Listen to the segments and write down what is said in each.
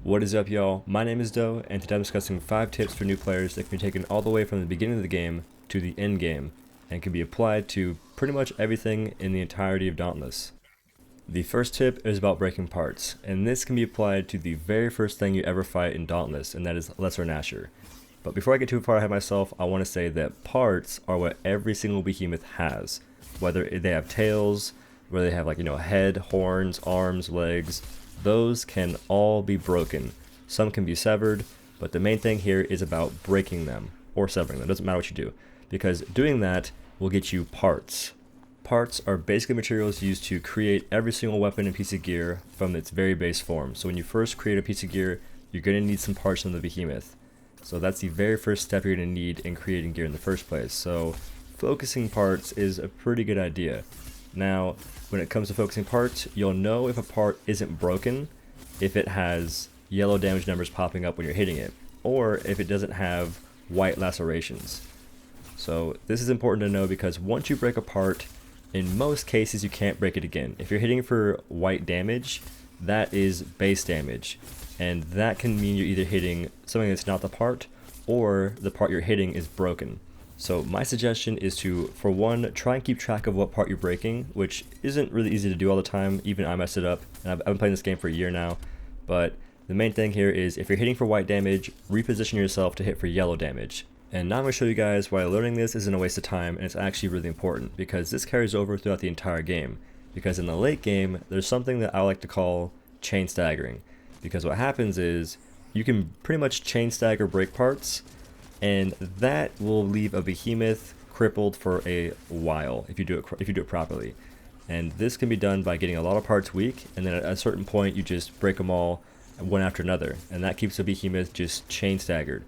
What is up, y'all? My name is Doe, and today I'm discussing 5 tips for new players that can be taken all the way from the beginning of the game to the end game, and can be applied to pretty much everything in the entirety of Dauntless. The first tip is about breaking parts, and this can be applied to the very first thing you ever fight in Dauntless, and that is Lesser Gnasher. But before I get too far ahead of myself, I want to say that parts are what every single behemoth has. Whether they have tails, whether they have head, horns, arms, legs, those can all be broken. Some can be severed, but the main thing here is about breaking them, or severing them, doesn't matter what you do, because doing that will get you parts. Parts are basically materials used to create every single weapon and piece of gear from its very base form. So when you first create a piece of gear, you're going to need some parts from the behemoth. So that's the very first step you're going to need in creating gear in the first place. So focusing parts is a pretty good idea. Now, when it comes to focusing parts, you'll know if a part isn't broken if it has yellow damage numbers popping up when you're hitting it, or if it doesn't have white lacerations. So this is important to know because once you break a part, in most cases you can't break it again. If you're hitting for white damage, that is base damage, and that can mean you're either hitting something that's not the part, or the part you're hitting is broken. So my suggestion is to, for one, try and keep track of what part you're breaking, which isn't really easy to do all the time. Even I mess it up, and I've been playing this game for a year now. But the main thing here is if you're hitting for white damage, reposition yourself to hit for yellow damage. And now I'm going to show you guys why learning this isn't a waste of time, and it's actually really important, because this carries over throughout the entire game. Because in the late game, there's something that I like to call chain staggering. Because what happens is, you can pretty much chain stagger break parts, and that will leave a behemoth crippled for a while if you do it properly. And this can be done by getting a lot of parts weak, and then at a certain point you just break them all one after another, and that keeps the behemoth just chain staggered.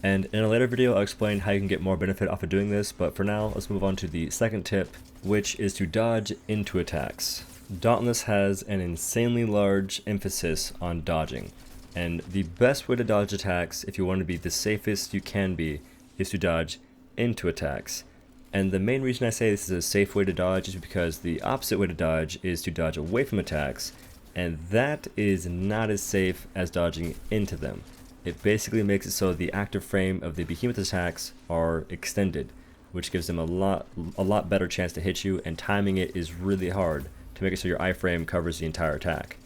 And in a later video I'll explain how you can get more benefit off of doing this, but for now let's move on to the second tip, which is to dodge into attacks. Dauntless has an insanely large emphasis on dodging, and the best way to dodge attacks, if you want to be the safest you can be, is to dodge into attacks. And the main reason I say this is a safe way to dodge is because the opposite way to dodge is to dodge away from attacks, and that is not as safe as dodging into them. It basically makes it so the active frame of the behemoth attacks are extended, which gives them a lot better chance to hit you, and timing it is really hard to make it so your iframe covers the entire attack.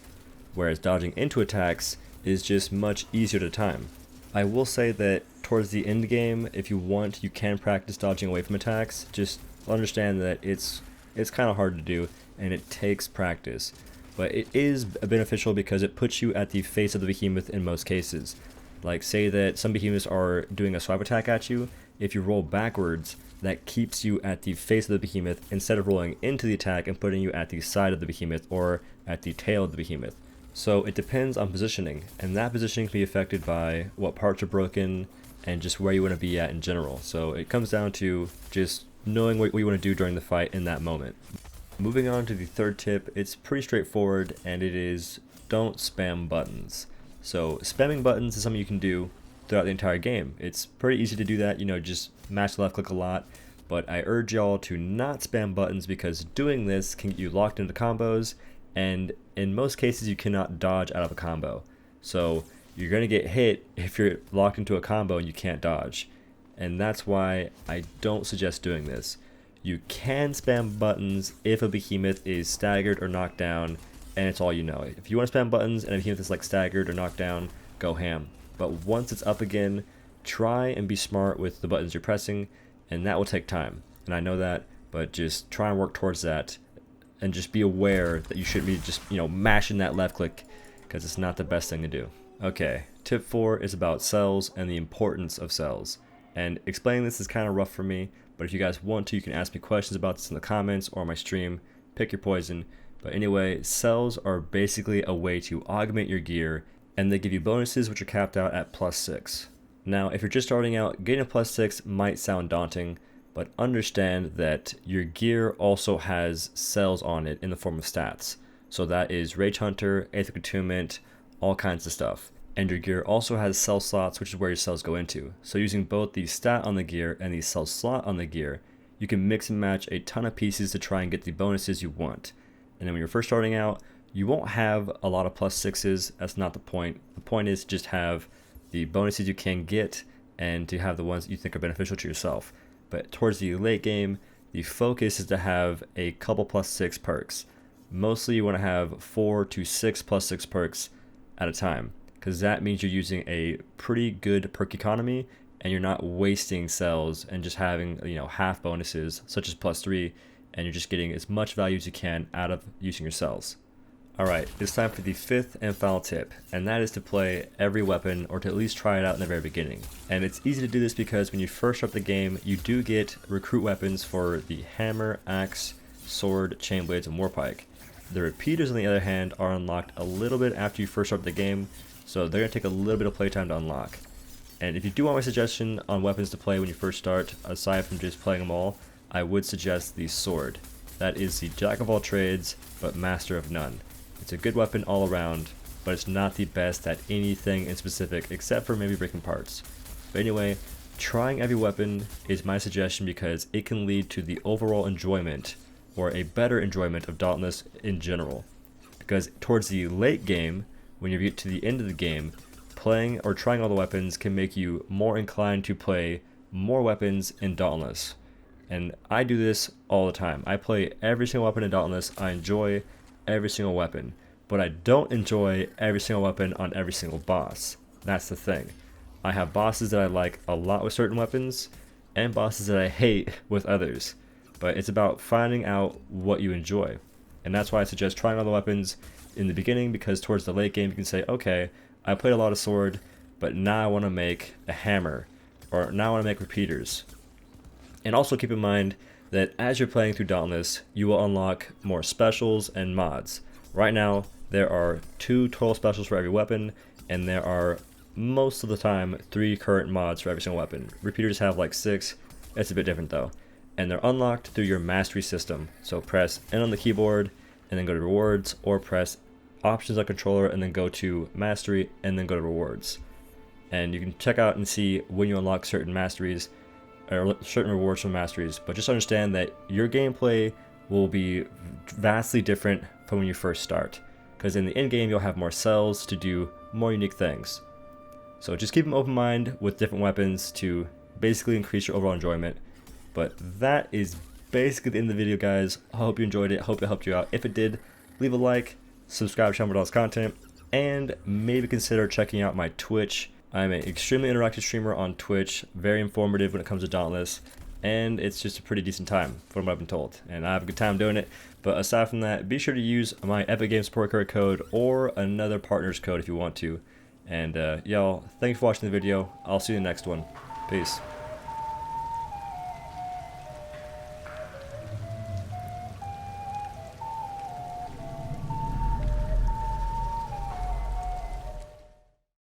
Whereas dodging into attacks is just much easier to time. I will say that towards the end game, if you want, you can practice dodging away from attacks. Just understand that it's kind of hard to do, and it takes practice. But it is beneficial because it puts you at the face of the behemoth in most cases. Like, say that some behemoths are doing a swipe attack at you, if you roll backwards, that keeps you at the face of the behemoth instead of rolling into the attack and putting you at the side of the behemoth or at the tail of the behemoth. So it depends on positioning, and that positioning can be affected by what parts are broken and just where you want to be at in general. So it comes down to just knowing what you want to do during the fight in that moment. Moving on to the third tip, it's pretty straightforward, and it is don't spam buttons. So spamming buttons is something you can do throughout the entire game. It's pretty easy to do that, just mash left click a lot, but I urge y'all to not spam buttons because doing this can get you locked into combos, and in most cases you cannot dodge out of a combo. So you're going to get hit if you're locked into a combo and you can't dodge, and that's why I don't suggest doing this. You can spam buttons if a behemoth is staggered or knocked down, and it's all you know. If you want to spam buttons and a behemoth is staggered or knocked down, go ham. But once it's up again, try and be smart with the buttons you're pressing, and that will take time. And I know that, but just try and work towards that, and just be aware that you shouldn't be just, mashing that left click, because it's not the best thing to do. Okay, tip 4 is about cells and the importance of cells. And explaining this is kind of rough for me, but if you guys want to, you can ask me questions about this in the comments or my stream. Pick your poison. But anyway, cells are basically a way to augment your gear, and they give you bonuses which are capped out at +6. Now, if you're just starting out, getting a +6 might sound daunting, but understand that your gear also has cells on it in the form of stats. So that is Rage Hunter, Aethic Attunement, all kinds of stuff. And your gear also has cell slots, which is where your cells go into. So using both the stat on the gear and the cell slot on the gear, you can mix and match a ton of pieces to try and get the bonuses you want. And then when you're first starting out, you won't have a lot of +6s. That's not the point. The point is to just have the bonuses you can get and to have the ones that you think are beneficial to yourself. But towards the late game, the focus is to have a couple +6 perks. Mostly you want to have 4 to 6 +6 perks at a time, because that means you're using a pretty good perk economy and you're not wasting cells and just having, half bonuses such as +3, and you're just getting as much value as you can out of using your cells. Alright, it's time for the 5th and final tip, and that is to play every weapon, or to at least try it out in the very beginning. And it's easy to do this because when you first start the game, you do get recruit weapons for the hammer, axe, sword, chain blades, and warpike. The repeaters, on the other hand, are unlocked a little bit after you first start the game, so they're going to take a little bit of playtime to unlock. And if you do want my suggestion on weapons to play when you first start, aside from just playing them all, I would suggest the sword. That is the jack of all trades, but master of none. It's a good weapon all around, but it's not the best at anything in specific except for maybe breaking parts. But anyway, trying every weapon is my suggestion because it can lead to the overall enjoyment, or a better enjoyment, of Dauntless in general. Because towards the late game, when you get to the end of the game, playing or trying all the weapons can make you more inclined to play more weapons in Dauntless. And I do this all the time. I play every single weapon in Dauntless. I enjoy every single weapon, but I don't enjoy every single weapon on every single boss. That's the thing. I have bosses that I like a lot with certain weapons, and bosses that I hate with others. But it's about finding out what you enjoy. And that's why I suggest trying all the weapons in the beginning, because towards the late game you can say, okay, I played a lot of sword, but now I want to make a hammer, or now I want to make repeaters. And also keep in mind that as you're playing through Dauntless, you will unlock more specials and mods. Right now, there are 2 total specials for every weapon, and there are, most of the time, 3 current mods for every single weapon. Repeaters have like 6, it's a bit different though. And they're unlocked through your mastery system. So press N on the keyboard, and then go to rewards, or press options on controller, and then go to mastery, and then go to rewards. And you can check out and see when you unlock certain masteries, or certain rewards from masteries, but just understand that your gameplay will be vastly different from when you first start, because in the end game you'll have more cells to do more unique things. So just keep an open mind with different weapons to basically increase your overall enjoyment. But that is basically the end of the video, guys. I hope you enjoyed it. Hope it helped you out. If it did, leave a like, subscribe to OhDough's content, and maybe consider checking out my Twitch. I'm an extremely interactive streamer on Twitch, very informative when it comes to Dauntless, and it's just a pretty decent time from what I've been told, and I have a good time doing it. But aside from that, be sure to use my Epic Games support code or another partner's code if you want to. And y'all, thank you for watching the video. I'll see you in the next one. Peace.